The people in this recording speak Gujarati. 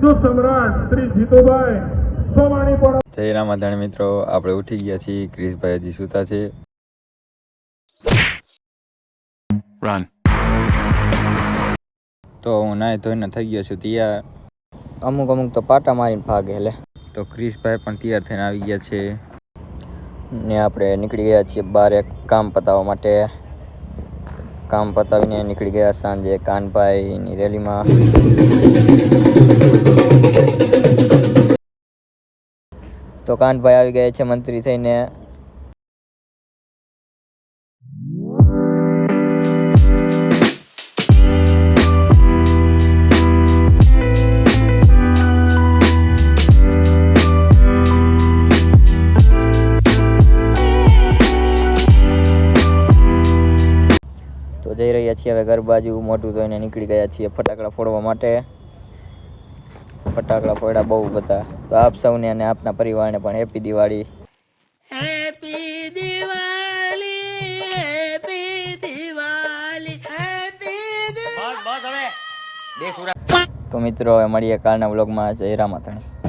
સમ્રાટ શ્રી જીતુભાઈ સોમાણી પણ જય રામાધણ મિત્રો, આપણે ઉઠી ગયા છીએ. ક્રિશભાઈ હજી સૂતા છે. રન. તો હું નાઈ ધોઈને થઈ ગયો છું તૈયાર. અમુક તો પાટા મારીને ભાગે લે. તો ક્રિશભાઈ પણ તૈયાર થઈને આવી ગયા છે ને આપણે નીકળી ગયા છીએ બહાર એક કામ પતાવવા માટે. કામ પતાવીને નીકળી ગયા સાંજે કાનભાઈની રેલીમાં. તો કાનભાઈ આવી ગયા છે મંત્રી થઈને. તો જઈ રહ્યા છીએ હવે ઘર બાજુ. મોટું ધોઈને નીકળી ગયા છીએ ફટાકડા ફોડવા માટે. ફટાકડા ફોડ્યા બહુ બધા. તો આપ સૌને અને આપના પરિવારને પણ happy Diwali. Happy Diwali, happy Diwali, happy Diwali. તો મિત્રો હવે મળીએ કાલના વ્લોગમાં. જય રામાધણી.